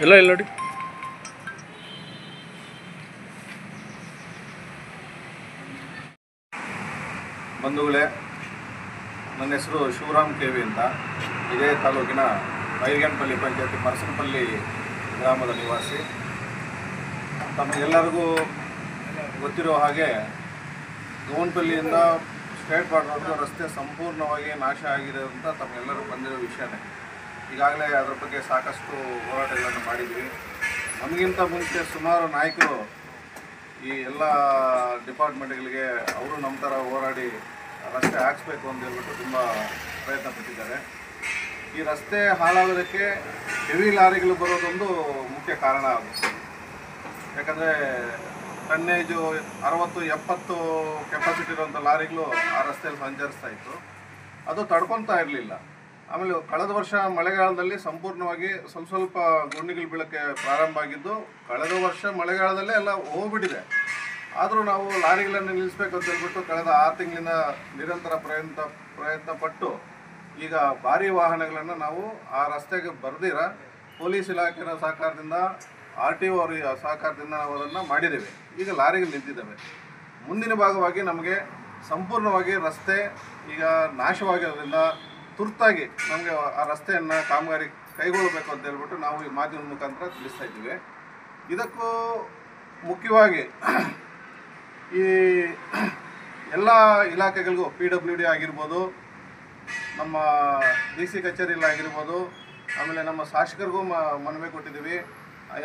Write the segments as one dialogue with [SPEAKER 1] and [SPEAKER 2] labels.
[SPEAKER 1] ಎಲ್ಲ ಇಲ್ಲ ನೋಡಿ.
[SPEAKER 2] ಬಂಧುಗಳೇ, ನನ್ನ ಹೆಸರು ಶಿವರಾಮ್ ಕೆವಿ ಅಂತ. ಇದೇ ತಾಲೂಕಿನ ಬೈರ್ಗೇನಪಲ್ಲಿ ಪಂಚಾಯತಿ ಮರಸನಪಲ್ಲಿ ಗ್ರಾಮದ ನಿವಾಸಿ. ತಮಗೆಲ್ಲರಿಗೂ ಗೊತ್ತಿರೋ ಹಾಗೆ ಗೋವನಪಲ್ಲಿಯಿಂದ ಸ್ಟೇಟ್ ಬಾರ್ಡರ್ವರೆಗೂ ರಸ್ತೆ ಸಂಪೂರ್ಣವಾಗಿ ನಾಶ ಆಗಿದೆ ಅಂತ ತಮಗೆಲ್ಲರೂ ಬಂದಿರೋ ವಿಷಯನೇ. ಈಗಾಗಲೇ ಅದರ ಬಗ್ಗೆ ಸಾಕಷ್ಟು ಹೋರಾಟಗಳನ್ನು ಮಾಡಿದ್ವಿ. ನಮಗಿಂತ ಮುಂಚೆ ಸುಮಾರು ನಾಯಕರು ಈ ಎಲ್ಲ ಡಿಪಾರ್ಟ್ಮೆಂಟ್ಗಳಿಗೆ ಅವರು ನಮ್ಮ ಥರ ಹೋರಾಡಿ ರಸ್ತೆ ಹಾಕಿಸ್ಬೇಕು ಅಂತ ಹೇಳ್ಬಿಟ್ಟು ತುಂಬ ಪ್ರಯತ್ನ ಪಟ್ಟಿದ್ದಾರೆ. ಈ ರಸ್ತೆ ಹಾಳಾಗೋದಕ್ಕೆ ಹೆವಿ ಲಾರಿಗಳು ಬರೋದೊಂದು ಮುಖ್ಯ ಕಾರಣ ಆಗುತ್ತೆ. ಯಾಕಂದರೆ ಟನ್ನೇಜು 60-70 ಕೆಪಾಸಿಟಿ ಇರುವಂಥ ಲಾರಿಗಳು ಆ ರಸ್ತೆಯಲ್ಲಿ ಸಂಚರಿಸ್ತಾ ಇತ್ತು. ಅದು ತಡ್ಕೊತಾ ಇರಲಿಲ್ಲ. ಆಮೇಲೆ ಕಳೆದ ವರ್ಷ ಮಳೆಗಾಲದಲ್ಲಿ ಸಂಪೂರ್ಣವಾಗಿ ಸ್ವಲ್ಪ ಗುಂಡಿಗಳು ಬೀಳಕ್ಕೆ ಪ್ರಾರಂಭ ಆಗಿದ್ದು, ಕಳೆದ ವರ್ಷ ಮಳೆಗಾಲದಲ್ಲೇ ಎಲ್ಲ ಹೋಗ್ಬಿಟ್ಟಿದೆ. ಆದರೂ ನಾವು ಲಾರಿಗಳನ್ನು ನಿಲ್ಲಿಸ್ಬೇಕು ಅಂತ ಹೇಳ್ಬಿಟ್ಟು ಕಳೆದ 6 ತಿಂಗಳಿನ ನಿರಂತರ ಪ್ರಯತ್ನ ಪಟ್ಟು ಈಗ ಭಾರೀ ವಾಹನಗಳನ್ನು ನಾವು ಆ ರಸ್ತೆಗೆ ಬರೆದಿರ ಪೊಲೀಸ್ ಇಲಾಖೆಯ ಸಹಕಾರದಿಂದ, RTO ಅವರ ಸಹಕಾರದಿಂದ ನಾವು ಅದನ್ನು ಮಾಡಿದ್ದೇವೆ. ಈಗ ಲಾರಿಗಳು ನಿಂತಿದ್ದಾವೆ. ಮುಂದಿನ ಭಾಗವಾಗಿ ನಮಗೆ ಸಂಪೂರ್ಣವಾಗಿ ರಸ್ತೆ ಈಗ ನಾಶವಾಗಿರೋದ್ರಿಂದ ತುರ್ತಾಗಿ ನಮಗೆ ಆ ರಸ್ತೆಯನ್ನು ಕಾಮಗಾರಿ ಕೈಗೊಳ್ಳಬೇಕು ಅಂತ ಹೇಳ್ಬಿಟ್ಟು ನಾವು ಈ ಮಾಧ್ಯಮದ ಮುಖಾಂತರ ತಿಳಿಸ್ತಾ ಇದ್ದೀವಿ. ಇದಕ್ಕೂ ಮುಖ್ಯವಾಗಿ ಈ ಎಲ್ಲ ಇಲಾಖೆಗಳಿಗೂ PWD ಆಗಿರ್ಬೋದು, ನಮ್ಮ DC ಕಚೇರಿಲಾಗಿರ್ಬೋದು, ಆಮೇಲೆ ನಮ್ಮ ಶಾಸಕರಿಗೂ ಮನವಿ ಕೊಟ್ಟಿದ್ದೀವಿ.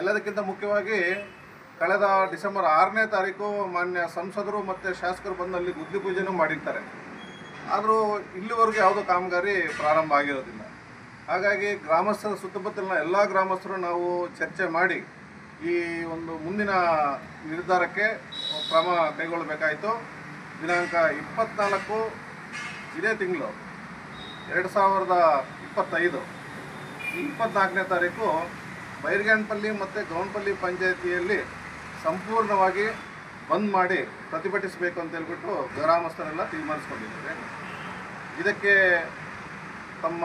[SPEAKER 2] ಎಲ್ಲದಕ್ಕಿಂತ ಮುಖ್ಯವಾಗಿ ಕಳೆದ ಡಿಸೆಂಬರ್ 6ನೇ ತಾರೀಕು ಮಾನ್ಯ ಸಂಸದರು ಮತ್ತು ಶಾಸಕರು ಬಂದು ಅಲ್ಲಿ ಗುದ್ಲಿ ಪೂಜೆನೂ ಮಾಡಿರ್ತಾರೆ. ಆದರೂ ಇಲ್ಲಿವರೆಗೂ ಯಾವುದೋ ಕಾಮಗಾರಿ ಪ್ರಾರಂಭ ಆಗಿರೋದಿಲ್ಲ. ಹಾಗಾಗಿ ಗ್ರಾಮಸ್ಥರ ಸುತ್ತಮುತ್ತಲಿನ ಎಲ್ಲ ಗ್ರಾಮಸ್ಥರು ನಾವು ಚರ್ಚೆ ಮಾಡಿ ಈ ಒಂದು ಮುಂದಿನ ನಿರ್ಧಾರಕ್ಕೆ ಕ್ರಮ ಕೈಗೊಳ್ಳಬೇಕಾಯಿತು. ದಿನಾಂಕ 24 ಇದೇ ತಿಂಗಳು 2025 ಈ 24ನೇ ತಾರೀಕು ಬೈರ್ಗೇನಪಲ್ಲಿ ಮತ್ತು ಗೋವನಪಲ್ಲಿ ಪಂಚಾಯತಿಯಲ್ಲಿ ಸಂಪೂರ್ಣವಾಗಿ ಬಂದ್ ಮಾಡಿ ಪ್ರತಿಭಟಿಸಬೇಕು ಅಂತ ಹೇಳ್ಬಿಟ್ಟು ಗ್ರಾಮಸ್ಥರೆಲ್ಲ ತೀರ್ಮಾನಿಸ್ಕೊಂಡಿದ್ದಾರೆ. ಇದಕ್ಕೆ ತಮ್ಮ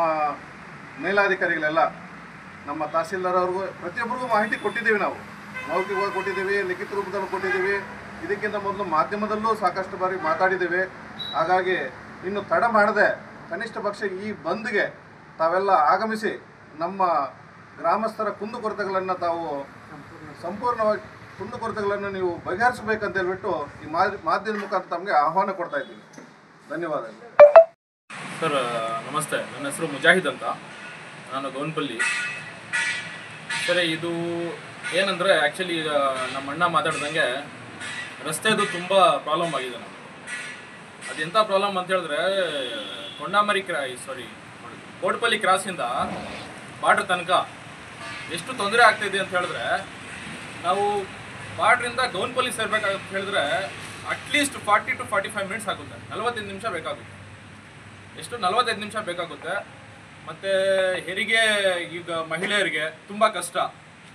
[SPEAKER 2] ಮೇಲಾಧಿಕಾರಿಗಳೆಲ್ಲ, ನಮ್ಮ ತಹಸೀಲ್ದಾರ್ ಅವ್ರಿಗೂ ಪ್ರತಿಯೊಬ್ಬರಿಗೂ ಮಾಹಿತಿ ಕೊಟ್ಟಿದ್ದೀವಿ. ನಾವು ಮೌಖಿಕವಾಗಿ ಕೊಟ್ಟಿದ್ದೀವಿ, ಲಿಖಿತ ರೂಪದಲ್ಲಿ ಕೊಟ್ಟಿದ್ದೀವಿ. ಇದಕ್ಕಿಂತ ಮೊದಲು ಮಾಧ್ಯಮದಲ್ಲೂ ಸಾಕಷ್ಟು ಬಾರಿ ಮಾತಾಡಿದ್ದೀವಿ. ಹಾಗಾಗಿ ಇನ್ನು ತಡ ಮಾಡದೆ ಕನಿಷ್ಠ ಪಕ್ಷ ಈ ಬಂದ್ಗೆ ತಾವೆಲ್ಲ ಆಗಮಿಸಿ ನಮ್ಮ ಗ್ರಾಮಸ್ಥರ ಕುಂದುಕೊರತೆಗಳನ್ನು ತಾವು ಸಂಪೂರ್ಣವಾಗಿ ಕುಂದುಕೊರತೆಗಳನ್ನು ನೀವು ಬಗೆಹರಿಸಬೇಕಂತ ಹೇಳ್ಬಿಟ್ಟು ಈ ಮಾಧ್ಯಮದ ಮುಖಾಂತರ ತಮಗೆ ಆಹ್ವಾನ ಕೊಡ್ತಾ ಇದ್ದೀವಿ. ಧನ್ಯವಾದಗಳು
[SPEAKER 3] ಸರ್. ನಮಸ್ತೆ, ನನ್ನ ಹೆಸರು ಮುಜಾಹಿದ್ ಅಂತ. ನಾನು ಗೋವನಪಲ್ಲಿ. ಸರಿ, ಇದು ಏನಂದರೆ ಆ್ಯಕ್ಚುಲಿ ಈಗ ನಮ್ಮ ಅಣ್ಣ ಮಾತಾಡ್ದಂಗೆ ರಸ್ತೆದು ತುಂಬ ಪ್ರಾಬ್ಲಮ್ ಆಗಿದೆ. ನಮಗೆ ಅದು ಎಂಥ ಪ್ರಾಬ್ಲಮ್ ಅಂತ ಹೇಳಿದ್ರೆ, ಕೋಟಪಲ್ಲಿ ಕ್ರಾಸಿಂದ ಬಾರ್ಡ್ರ್ ತನಕ ಎಷ್ಟು ತೊಂದರೆ ಆಗ್ತಾಯಿದೆ ಅಂತ ಹೇಳಿದ್ರೆ, ನಾವು ಬಾರ್ಡ್ರಿಂದ ಗೋವನಪಲ್ಲಿ ಸೇರ್ಬೇಕಾಗುತ್ತೆ ಹೇಳಿದ್ರೆ ಅಟ್ಲೀಸ್ಟ್ 40 to 45 ಮಿನಿಟ್ಸ್ ಆಗುತ್ತೆ. 45 ನಿಮಿಷ ಬೇಕಾಗುತ್ತೆ. ಎಷ್ಟು 45 ನಿಮಿಷ ಬೇಕಾಗುತ್ತೆ. ಮತ್ತು ಹೆರಿಗೆ ಈಗ ಮಹಿಳೆಯರಿಗೆ ತುಂಬ ಕಷ್ಟ,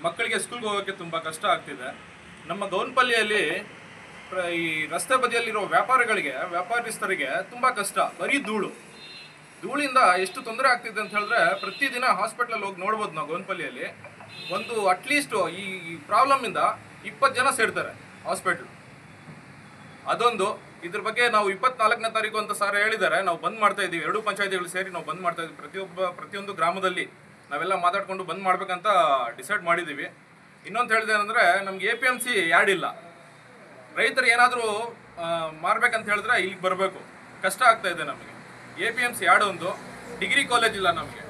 [SPEAKER 3] ಮಕ್ಕಳಿಗೆ ಸ್ಕೂಲ್ಗೆ ಹೋಗೋಕ್ಕೆ ತುಂಬ ಕಷ್ಟ ಆಗ್ತಿದೆ. ನಮ್ಮ ಗೋವನಪಲ್ಲಿಯಲ್ಲಿ ಈ ರಸ್ತೆ ಬದಿಯಲ್ಲಿರೋ ವ್ಯಾಪಾರಸ್ಥರಿಗೆ ತುಂಬ ಕಷ್ಟ. ಬರೀ ಧೂಳಿಂದ ಎಷ್ಟು ತೊಂದರೆ ಆಗ್ತಿದೆ ಅಂತ ಹೇಳಿದ್ರೆ, ಪ್ರತಿದಿನ ಹಾಸ್ಪಿಟ್ಲಲ್ಲಿ ಹೋಗಿ ನೋಡ್ಬೋದು ನಾವು. ಗೋವನಪಲ್ಲಿಯಲ್ಲಿ ಒಂದು ಅಟ್ಲೀಸ್ಟ್ ಈ ಪ್ರಾಬ್ಲಮಿಂದ 20 ಜನ ಸೇರ್ತಾರೆ ಹಾಸ್ಪಿಟ್ಲ್. ಅದೊಂದು. ಇದ್ರ ಬಗ್ಗೆ ನಾವು 24ನೇ ತಾರೀಕು ಅಂತ ಸರ್ ಹೇಳಿದ್ದಾರೆ. ನಾವು ಬಂದ್ ಮಾಡ್ತಾ ಇದ್ದೀವಿ. 2 ಪಂಚಾಯತಿಗಳು ಸೇರಿ ನಾವು ಬಂದ್ ಮಾಡ್ತಾ ಇದ್ದೀವಿ. ಪ್ರತಿಯೊಂದು ಗ್ರಾಮದಲ್ಲಿ ನಾವೆಲ್ಲ ಮಾತಾಡ್ಕೊಂಡು ಬಂದ್ ಮಾಡ್ಬೇಕಂತ ಡಿಸೈಡ್ ಮಾಡಿದ್ದೀವಿ. ಇನ್ನೊಂದು ಹೇಳಿದೆ ಅಂದರೆ, ನಮ್ಗೆ APMC ಯಾರ್ಡ್ ಇಲ್ಲ. ರೈತರು ಏನಾದರೂ ಮಾರ್ಬೇಕಂತ ಹೇಳಿದ್ರೆ ಇಲ್ಲಿಗೆ ಬರಬೇಕು. ಕಷ್ಟ ಆಗ್ತಾ ಇದೆ ನಮಗೆ. APMC ಯಾರ್ಡ್ ಒಂದು. ಡಿಗ್ರಿ ಕಾಲೇಜ್ ಇಲ್ಲ ನಮಗೆ.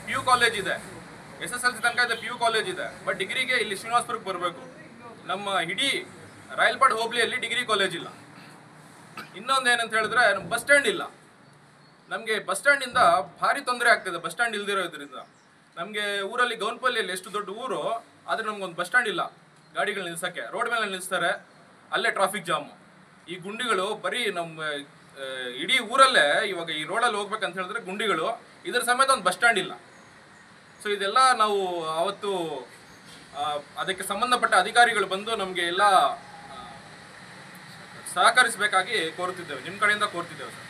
[SPEAKER 3] PU ಕಾಲೇಜ್ ಇದೆ, SSLC ತನಕ ಇದೆ, PU ಕಾಲೇಜ್ ಇದೆ. ಬಟ್ ಡಿಗ್ರಿಗೆ ಇಲ್ಲಿ ಶ್ರೀನಿವಾಸಪುರಕ್ಕೆ ಬರಬೇಕು. ನಮ್ಮ ಇಡೀ ರಾಯಲಪಾಡ್ ಹೋಬಳಿಯಲ್ಲಿ ಡಿಗ್ರಿ ಕಾಲೇಜ್ ಇಲ್ಲ. ಇನ್ನೊಂದು ಏನಂತ ಹೇಳಿದ್ರೆ, ಬಸ್ ಸ್ಟ್ಯಾಂಡ್ ಇಲ್ಲ. ನಮಗೆ ಬಸ್ ಸ್ಟ್ಯಾಂಡಿಂದ ಭಾರಿ ತೊಂದರೆ ಆಗ್ತಿದೆ. ಬಸ್ ಸ್ಟ್ಯಾಂಡ್ ಇಲ್ದಿರೋದ್ರಿಂದ ನಮಗೆ ಊರಲ್ಲಿ ಗೋವನಪಲ್ಲಿಯಲ್ಲಿ ಎಷ್ಟು ದೊಡ್ಡ ಊರು, ಆದರೆ ನಮಗೊಂದು ಬಸ್ ಸ್ಟ್ಯಾಂಡ್ ಇಲ್ಲ. ಗಾಡಿಗಳು ನಿಲ್ಸೋಕ್ಕೆ ರೋಡ್ ಮೇಲೆ ನಿಲ್ಲಿಸ್ತಾರೆ, ಅಲ್ಲೇ ಟ್ರಾಫಿಕ್ ಜಾಮು. ಈ ಗುಂಡಿಗಳು ಬರೀ ನಮ್ಮ ಇಡೀ ಊರಲ್ಲೇ ಇವಾಗ ಈ ರೋಡಲ್ಲಿ ಹೋಗ್ಬೇಕಂತ ಹೇಳಿದ್ರೆ ಗುಂಡಿಗಳು, ಇದರ ಸಮೇತ ಒಂದು ಬಸ್ ಸ್ಟ್ಯಾಂಡ್ ಇಲ್ಲ. ಸೊ ಇದೆಲ್ಲ ನಾವು ಅವತ್ತು ಅದಕ್ಕೆ ಸಂಬಂಧಪಟ್ಟ ಅಧಿಕಾರಿಗಳು ಬಂದು ನಮಗೆ ಎಲ್ಲ ಸಹಕರಿಸಬೇಕಾಗಿ ಕೋರುತ್ತಿದ್ದೇವೆ, ನಿಮ್ಮ ಕಡೆಯಿಂದ ಕೋರ್ತಿದ್ದೇವೆ ಸರ್.